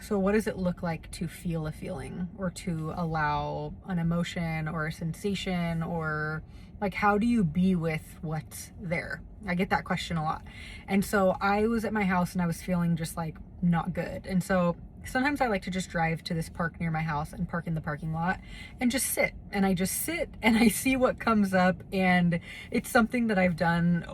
So what does it look like to feel a feeling, or to allow an emotion or a sensation, or like, how do you be with what's there? I get that question a lot. And so I was at my house and I was feeling just like not good. And so sometimes I like to just drive to this park near my house and park in the parking lot and just sit. And I just sit and I see what comes up. And it's something that I've done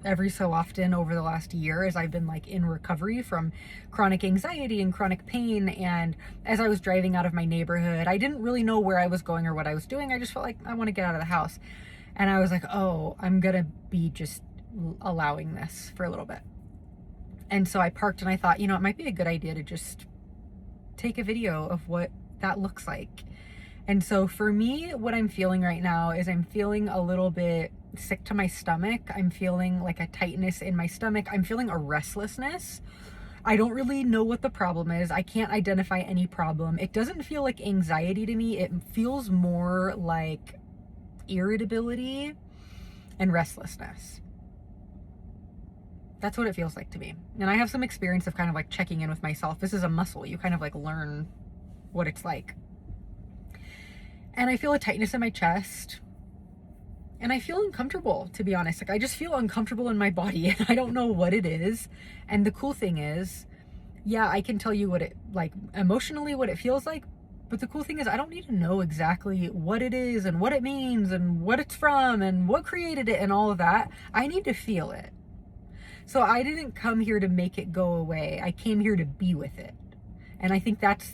every so often over the last year, as I've been like in recovery from chronic anxiety and chronic pain. And as I was driving out of my neighborhood, I didn't really know where I was going or what I was doing. I just felt like I want to get out of the house. And I was like, oh, I'm gonna be just allowing this for a little bit. And so I parked and I thought, it might be a good idea to just take a video of what that looks like. And so for me, what I'm feeling right now is I'm feeling a little bit sick to my stomach. I'm feeling like a tightness in my stomach. I'm feeling a restlessness. I don't really know what the problem is. I can't identify any problem. It doesn't feel like anxiety to me. It feels more like irritability and restlessness. That's what it feels like to me. And I have some experience of kind of like checking in with myself. This is a muscle. You kind of like learn what it's like. And I feel a tightness in my chest. And I feel uncomfortable, to be honest. Like, I just feel uncomfortable in my body and I don't know what it is. And the cool thing is, yeah, I can tell you what it, like, emotionally what it feels like. But the cool thing is I don't need to know exactly what it is and what it means and what it's from and what created it and all of that. I need to feel it. So I didn't come here to make it go away. I came here to be with it. And I think that's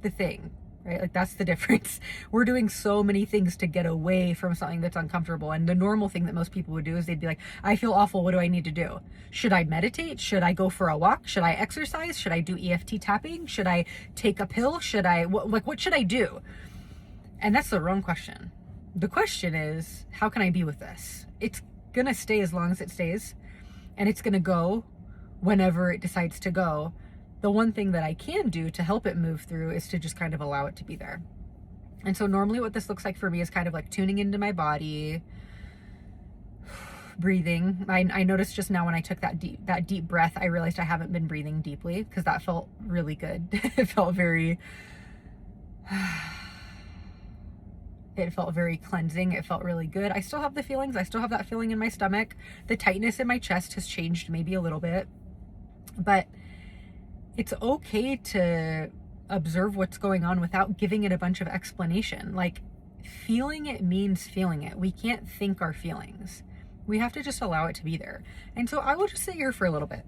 the thing, right? Like, that's the difference. We're doing so many things to get away from something that's uncomfortable. And the normal thing that most people would do is they'd be like, I feel awful. What do I need to do? Should I meditate? Should I go for a walk? Should I exercise? Should I do EFT tapping? Should I take a pill? Should I, what should I do? And that's the wrong question. The question is, how can I be with this? It's going to stay as long as it stays. And it's going to go whenever it decides to go. The one thing that I can do to help it move through is to just kind of allow it to be there. And so normally what this looks like for me is kind of like tuning into my body, breathing. I noticed just now when I took that deep breath, I realized I haven't been breathing deeply, because that felt really good. It felt very cleansing. It felt really good. I still have the feelings. I still have that feeling in my stomach. The tightness in my chest has changed maybe a little bit, but it's okay to observe what's going on without giving it a bunch of explanation. Like, feeling it means feeling it. We can't think our feelings. We have to just allow it to be there. And so I will just sit here for a little bit.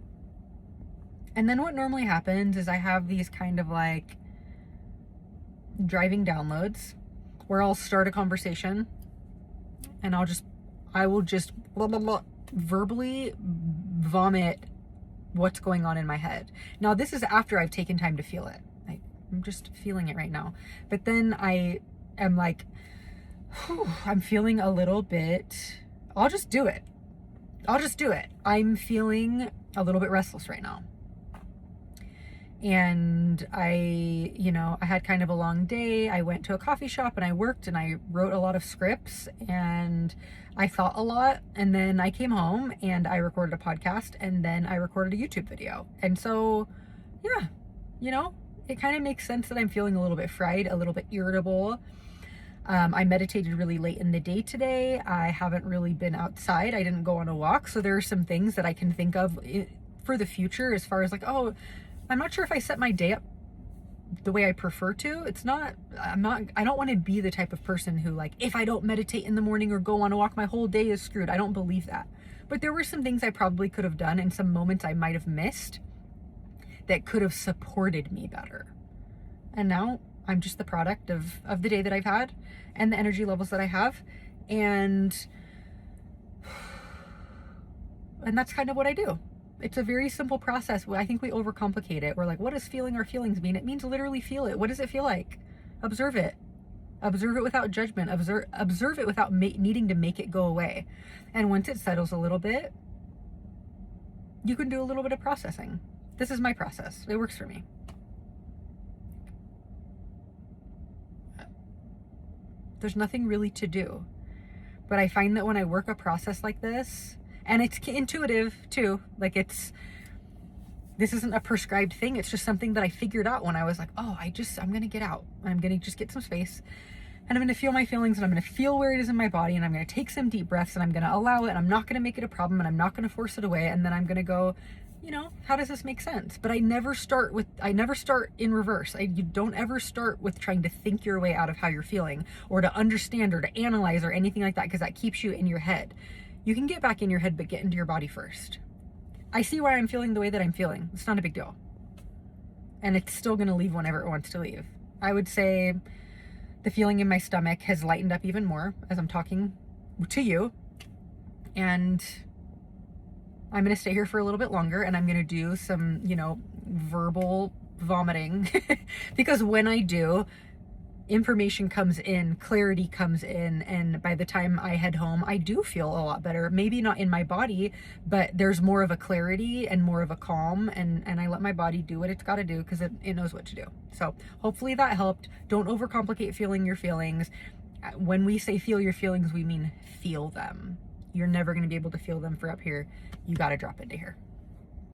And then what normally happens is I have these kind of like driving downloads where I'll start a conversation and I will just blah, blah, blah, verbally vomit what's going on in my head. Now, this is after I've taken time to feel it. I'm just feeling it right now. But then I am like, I'm feeling a little bit, I'll just do it. I'm feeling a little bit restless right now. And I had kind of a long day. I went to a coffee shop and I worked and I wrote a lot of scripts and I thought a lot. And then I came home and I recorded a podcast and then I recorded a YouTube video. And so, yeah, it kind of makes sense that I'm feeling a little bit fried, a little bit irritable. I meditated really late in the day today. I haven't really been outside. I didn't go on a walk. So there are some things that I can think of for the future, as far as like, oh, I'm not sure if I set my day up the way I prefer to. I don't want to be the type of person who, like, if I don't meditate in the morning or go on a walk, my whole day is screwed. I don't believe that. But there were some things I probably could have done and some moments I might have missed that could have supported me better. And now I'm just the product of the day that I've had and the energy levels that I have. And that's kind of what I do. It's a very simple process. I think we overcomplicate it. We're like, what does feeling our feelings mean? It means literally feel it. What does it feel like? Observe it. Observe it without judgment. Observe it without needing to make it go away. And once it settles a little bit, you can do a little bit of processing. This is my process. It works for me. There's nothing really to do. But I find that when I work a process like this, and it's intuitive too, like This isn't a prescribed thing. It's just something that I figured out when I was like, oh, I'm going to get out. I'm going to just get some space, and I'm going to feel my feelings, and I'm going to feel where it is in my body, and I'm going to take some deep breaths, and I'm going to allow it, and I'm not going to make it a problem, and I'm not going to force it away. And then I'm going to go, how does this make sense? But I never start in reverse. You don't ever start with trying to think your way out of how you're feeling, or to understand, or to analyze, or anything like that, because that keeps you in your head. You can get back in your head, but get into your body first. I see why I'm feeling the way that I'm feeling. It's not a big deal. And it's still going to leave whenever it wants to leave. I would say the feeling in my stomach has lightened up even more as I'm talking to you. And I'm going to stay here for a little bit longer, and I'm going to do some, verbal vomiting because when I do, information comes in, clarity comes in, and by the time I head home, I do feel a lot better. Maybe not in my body, but there's more of a clarity and more of a calm, and I let my body do what it's got to do because it knows what to do. So hopefully that helped. Don't overcomplicate feeling your feelings. When we say feel your feelings, we mean feel them. You're never going to be able to feel them for up here. You got to drop into here.